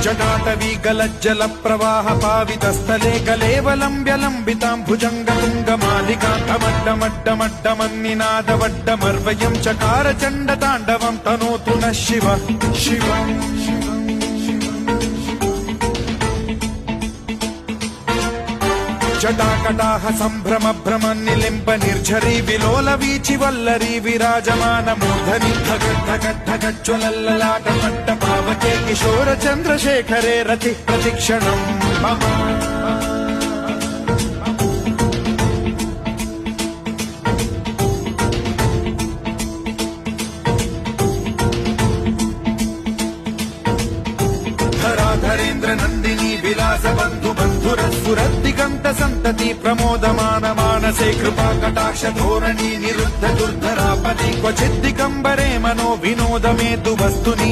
जटाटवी गलज्जल प्रवाह पावितस्थले कलेवलम्ब्यलम्बितां भुजङ्गतुङ्गमालिकान्तमड्डमड्डमड्डमन्निनादवड्डमर्वयं चकार चण्डताण्डवं तनोतु नः शिवः शिवः जटाकटाह सम्भ्रम भ्रम निलिम्ब निर्झरी विलोल वीचि वल्लरी विराजमान मूर्धनि धगद्धगद्धगज्ज्वलल्ललाट मट्ट पावके किशोर चन्द्रशेखरे रति प्रतिक्षणम् मम धराधरेन्द्र नन्दिनी विलास बन्धु बन्धुरस्फुरद्दिगन्त सन्तति प्रमोदमान मानसे कृपा कटाक्ष धोरणी निरुद्ध दुर्धरापति क्वचिद्दिगम्बरे मनो विनोद मेतु वस्तुनि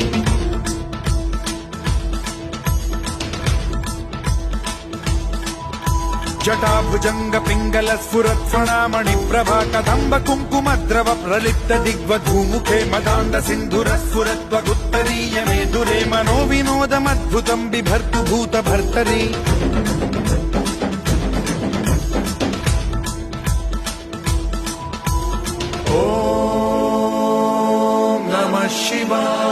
जटाभुजंग पिंगल स्फुरत्फणामणि प्रभा कदम्ब कुङ्कुमद्रव प्रलिप्त दिग्वधूमुखे मदान्ध सिन्धुर स्फुरत्वगुत्तरीय मेदुरे मनो विनोदमद्भुतं बिभर्तु भूत भर्तरि ॐ नमः शिवाय।